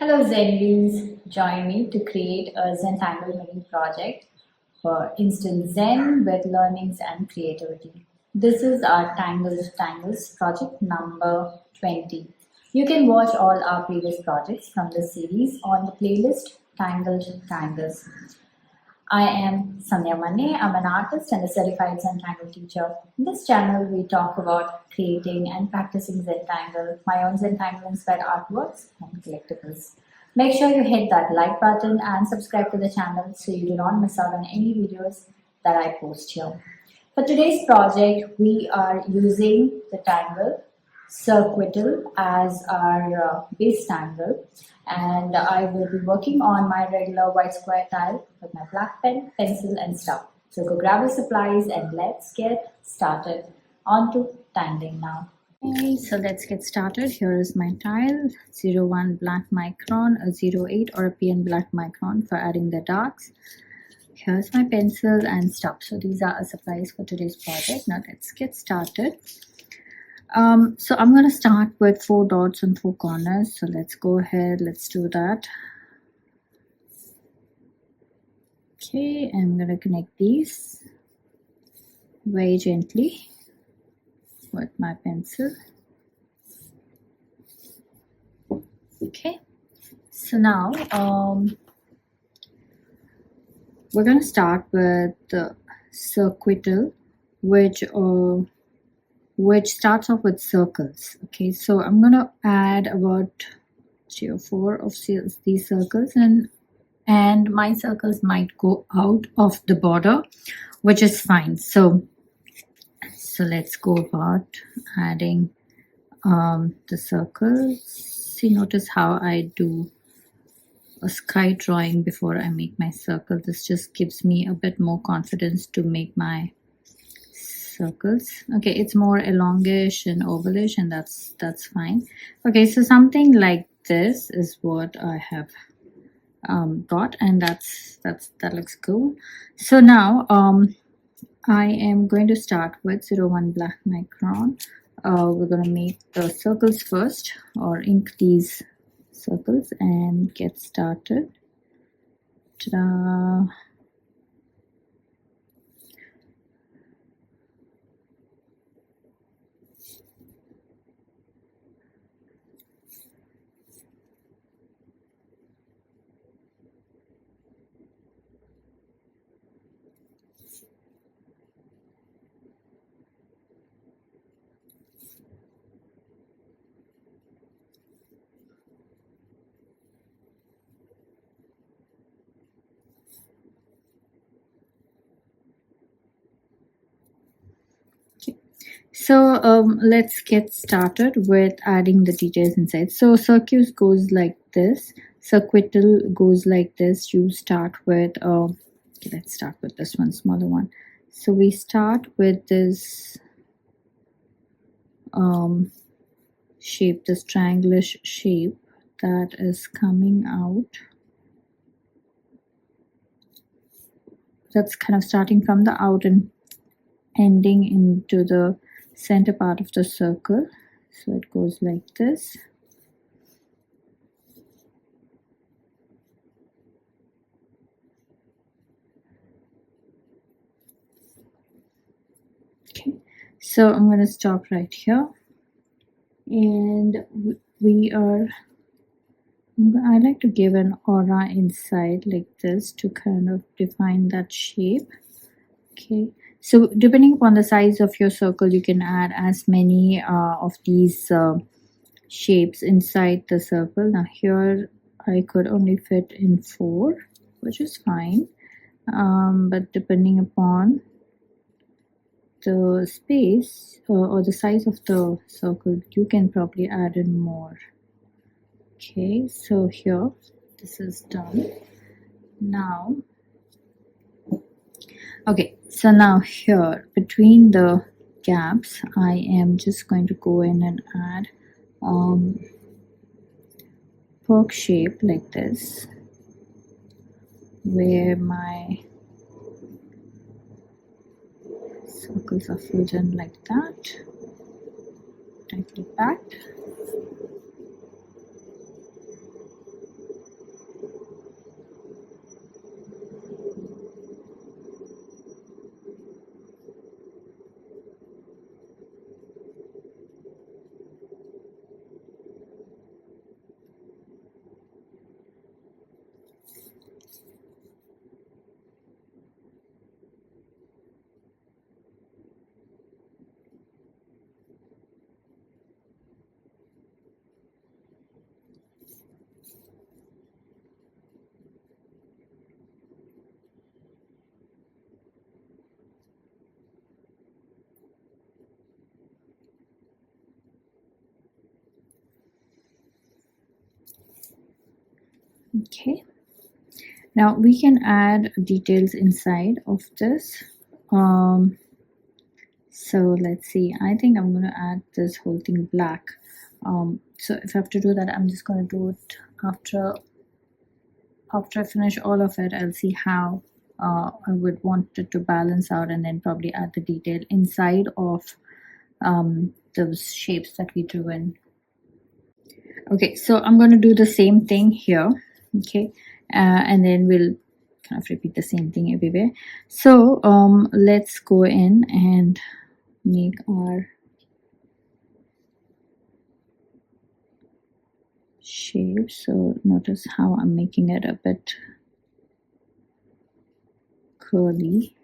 Hello Zenbeez, join me to create a Zentangle Mini Project for Instant Zen with learnings and creativity. This is our TangledTangles project number 20. You can watch all our previous projects from this series on the playlist TangledTangles. I am Sandhya Manne. I'm an artist and a certified Zentangle teacher. In this channel, we talk about creating and practicing Zentangle, my own Zentangle inspired artworks and collectibles. Make sure you hit that like button and subscribe to the channel so you do not miss out on any videos that I post here. For today's project, we are using the Tangle CIRQUITAL as our base tangle, and I will be working on my regular white square tile with my black pen, pencil and stub. So go grab your supplies and let's get started. On to tangling now. Okay, so let's get started. Here is my tile, 01 black micron, a 08 or a PN black micron for adding the darks. Here's my pencil and stub. So these are our supplies for today's project. Now let's get started. So I'm going to start with 4 dots and 4 corners. So let's go ahead, let's do that. Okay, I'm going to connect these very gently with my pencil. Okay, so now we're going to start with the CIRQUITAL, which starts off with circles. Okay, so I'm going to add about 3 or 4 of these circles, and my circles might go out of the border, which is fine. So let's go about adding the circles. See, notice how I do a sky drawing before I make my circle. This just gives me a bit more confidence to make my circles. Okay, it's more elongish and ovalish, and that's fine. Okay, so something like this is what I have got, and that looks cool. So now I am going to start with 01 black micron. We're going to make the circles first, or ink these circles and get started. Ta-da! So let's get started with adding the details inside. So circus goes like this, CIRQUITAL goes like this. You start with okay, let's start with this one, smaller one. So we start with this shape, this triangulish shape that is coming out. That's kind of starting from the out and ending into the center part of the circle. So it goes like this. Okay, so I'm going to stop right here, and I like to give an aura inside like this to kind of define that shape. Okay, so depending upon the size of your circle, you can add as many of these shapes inside the circle. Now here I could only fit in 4, which is fine, but depending upon the space or the size of the circle, you can probably add in more. Okay, so here this is done. Now okay, so now here between the gaps, I am just going to go in and add PURK shape like this, where my circles are filled in like that, tightly packed. Okay, now we can add details inside of this. So let's see, I think I'm going to add this whole thing black. So if I have to do that, I'm just going to do it after I finish all of it. I'll see how I would want it to balance out, and then probably add the detail inside of those shapes that we drew in. Okay, so I'm going to do the same thing here. Okay, and then we'll kind of repeat the same thing everywhere. So let's go in and make our shape. So notice how I'm making it a bit curly.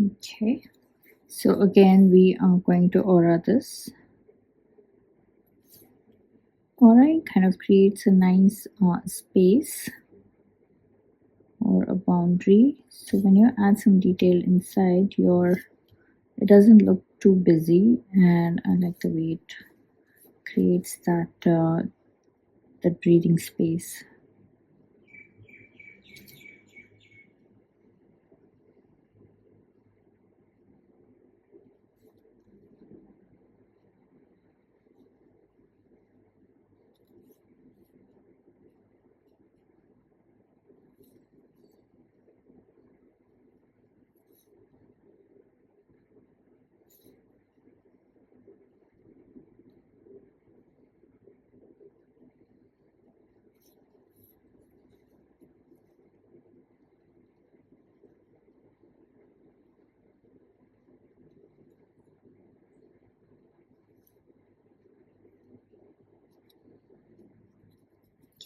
Okay, so again we are going to aura this. Aura kind of creates a nice space or a boundary. So when you add some detail inside, it doesn't look too busy, and I like the way it creates that breathing space.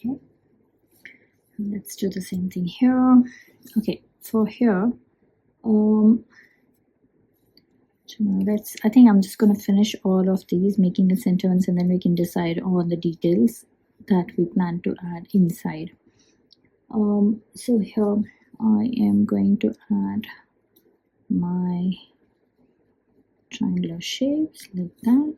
Okay, let's do the same thing here. Okay, for here, I think I'm just going to finish all of these, making the center ones, and then we can decide on the details that we plan to add inside. So here I am going to add my triangular shapes like that.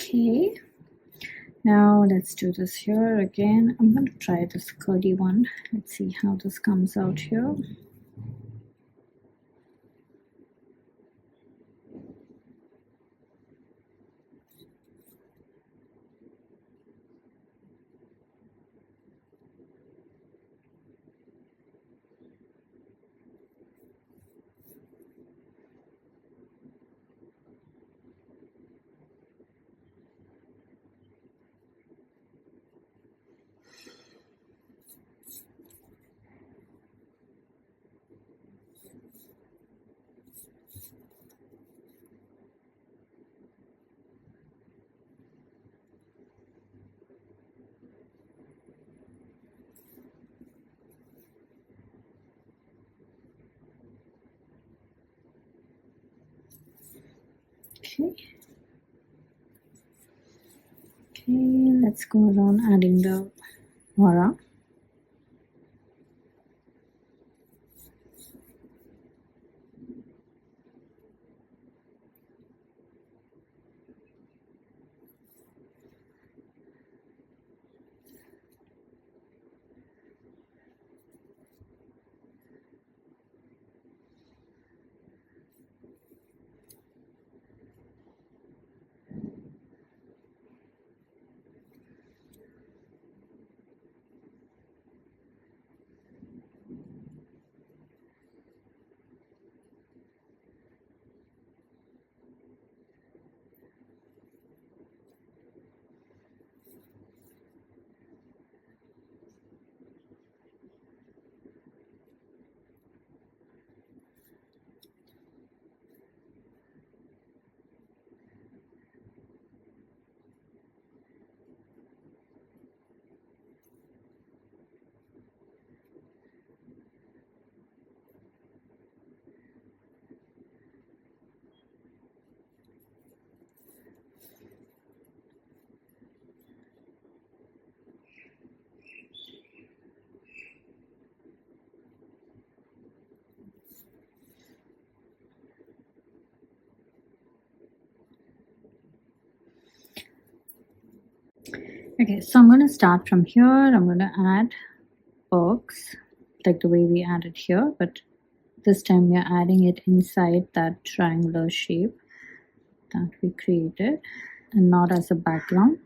Okay, now let's do this here again. I'm going to try this curly one. Let's see how this comes out here. Okay. Okay, let's go around adding the aura. Okay, so I'm going to start from here. I'm going to add PURKs like the way we added here, but this time we are adding it inside that triangular shape that we created and not as a background.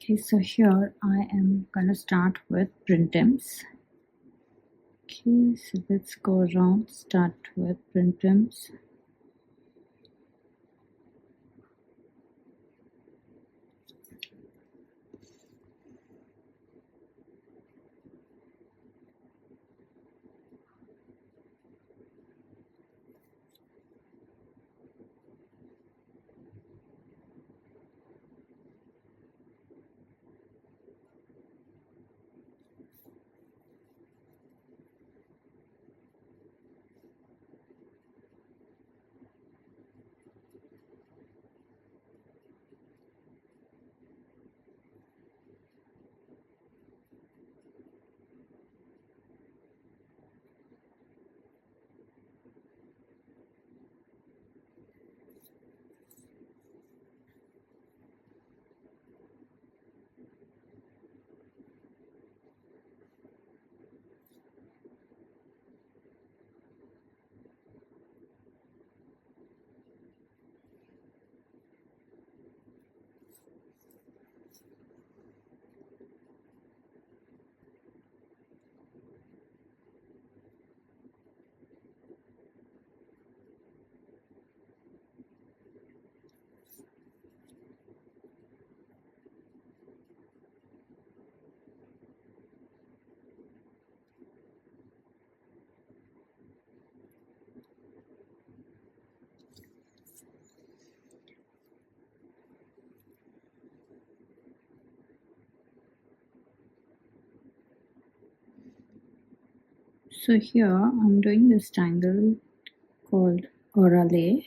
Okay, so here I am going to start with PRINTEMPS. Okay, so let's go around, start with PRINTEMPS. So here I'm doing this tangle called AURALEAH.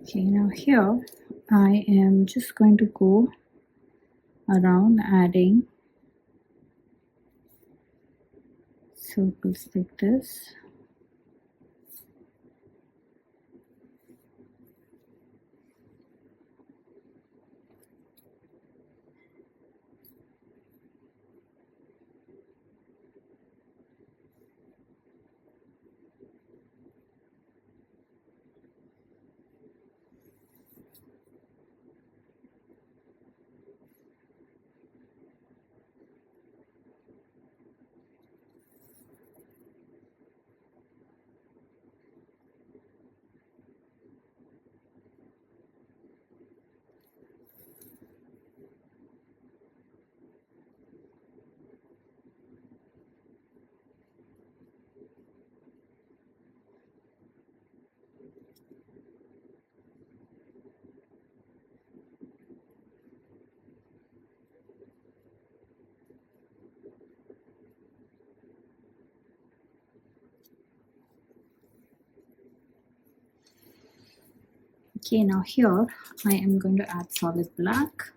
Okay, now here I am just going to go around adding circles like this. Okay, now here I am going to add solid black.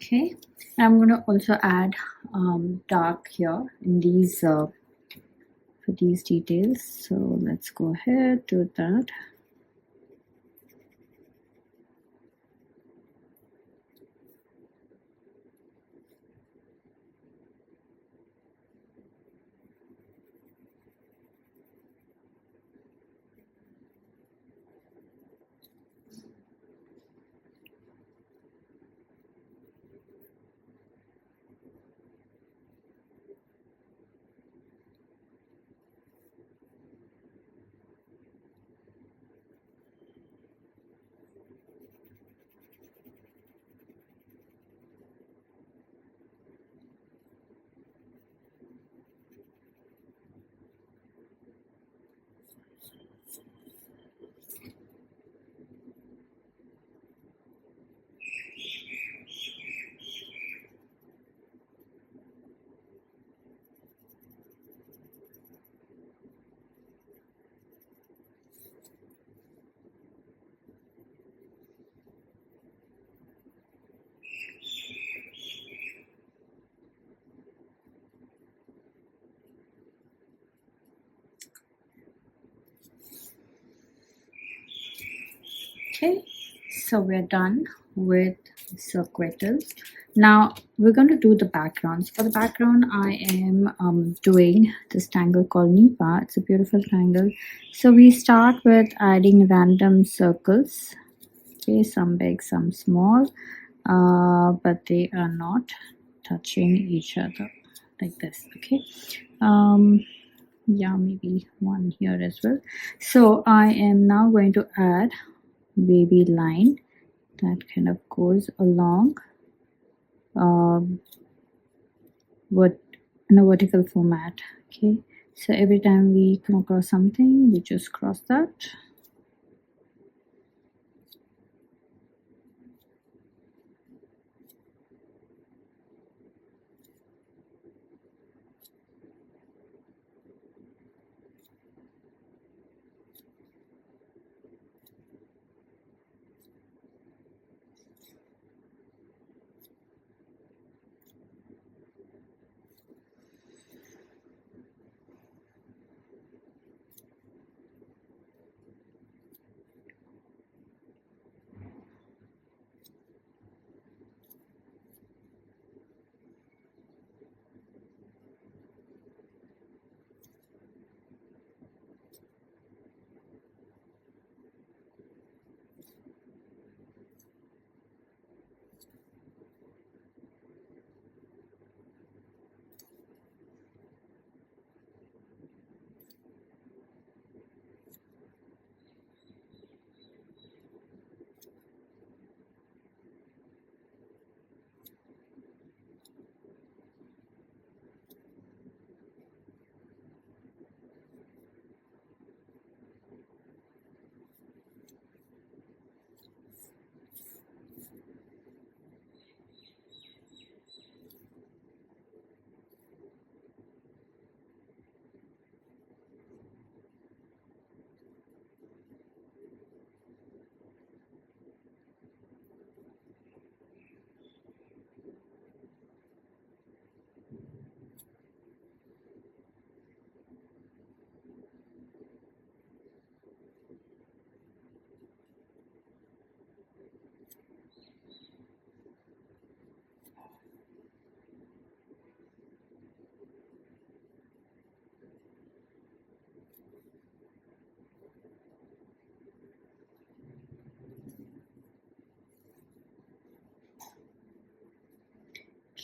Okay, I'm going to also add dark here in these for these details. So let's go ahead, do that. Okay, so we're done with circuitals. Now we're going to do the backgrounds. For the background, I am doing this tangle called Nipa. It's a beautiful tangle. So we start with adding random circles. Okay, some big, some small, but they are not touching each other like this. Okay. Yeah, maybe one here as well. So I am now going to add wavy line that kind of goes along what in a vertical format. Okay, so every time we come across something, we just cross that.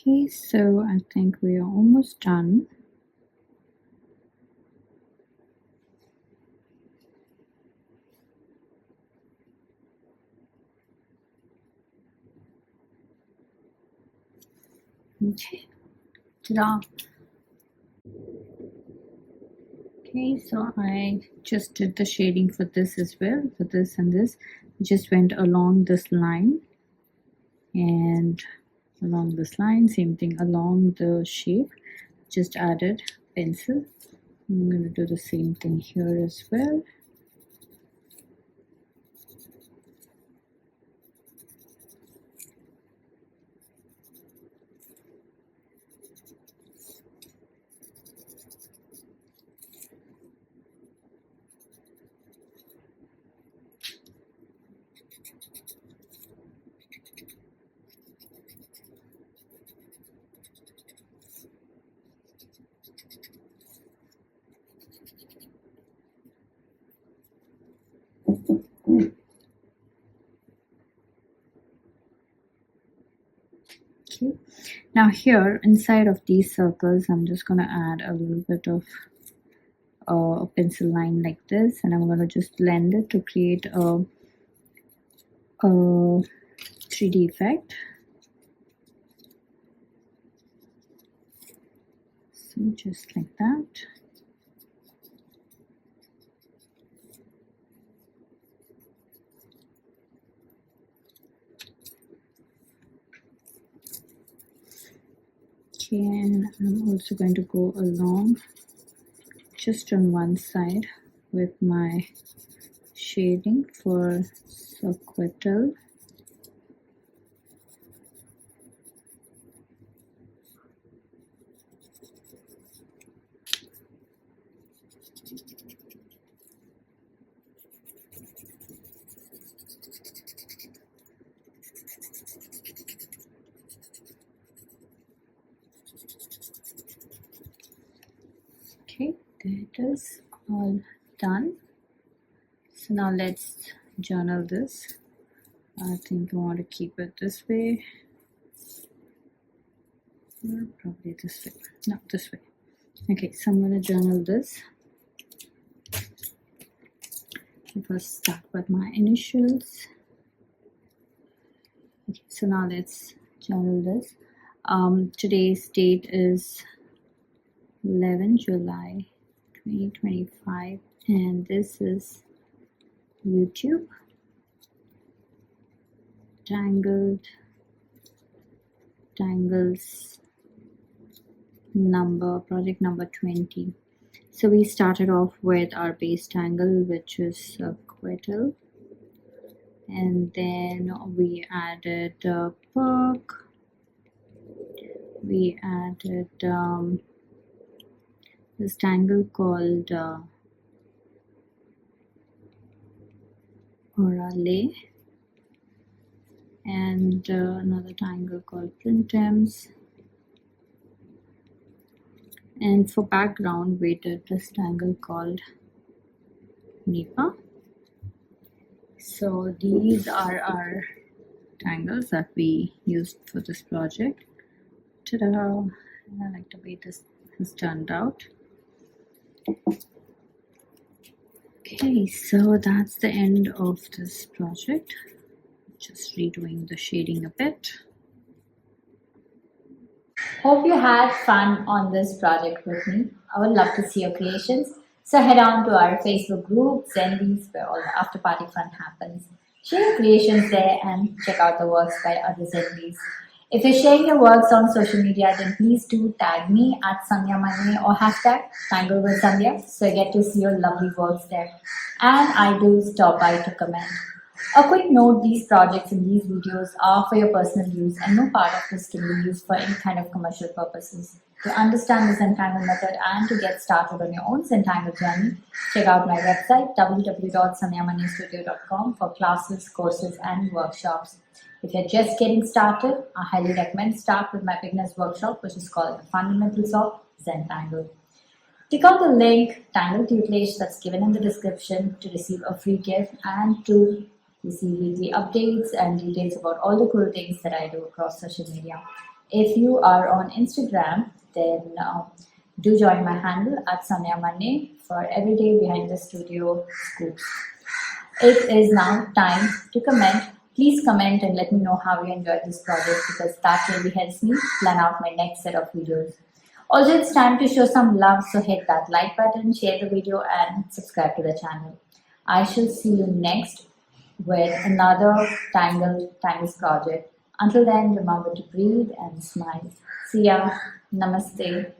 Okay, so I think we are almost done. Okay, ta-da. Okay, so I just did the shading for this as well, for this and this. Just went along this line and along this line, same thing along the shape, just added pencil. I'm going to do the same thing here as well. Okay, now here inside of these circles I'm just going to add a little bit of a pencil line like this, and I'm going to just blend it to create a 3D effect. So just like that. Okay, and I'm also going to go along just on one side with my shading for CIRQUITAL. Okay, there it is, all done. So now let's journal this. I think I want to keep it this way, or probably this way. No, this way. Okay, so I'm going to journal this. First start with my initials. Okay, so now let's journal this. Today's date is 11 July 2025, and this is YouTube. Tangled Tangles project number 20. So we started off with our base tangle, which is CIRQUITAL, and then we added PURK, we added this tangle called AURALEAH, and another tangle called PRINTEMPS. And for background, we did this tangle called Nipa. So these are our tangles that we used for this project. Ta-da! I like the way this has turned out. Okay, so that's the end of this project. Just redoing the shading a bit. Hope you had fun on this project with me. I would love to see your creations. So head on to our Facebook group, Zenbeez, where all the after party fun happens. Share your creations there and check out the works by other Zenbeez. If you're sharing your works on social media, then please do tag me at Sandhya Manne or hashtag Tangle with Sandhya, so I get to see your lovely works there. And I do stop by to comment. A quick note, these projects and these videos are for your personal use, and no part of this can be used for any kind of commercial purposes. To understand the Zentangle method and to get started on your own Zentangle journey, check out my website www.sandhyamannestudio.com for classes, courses and workshops. If you're just getting started, I highly recommend start with my beginner's workshop, which is called The Fundamentals of Zentangle. Click on the link Tangle tutelage that's given in the description to receive a free gift and to receive weekly updates and details about all the cool things that I do across social media. If you are on Instagram, then do join my handle at Sandhya Manne for everyday behind the studio scoops. It is now time to comment. Please comment and let me know how you enjoyed this project, because that really helps me plan out my next set of videos. Also, it's time to show some love, so hit that like button, share the video and subscribe to the channel. I shall see you next with another Tangles project. Until then, remember to breathe and smile. See ya. Namaste.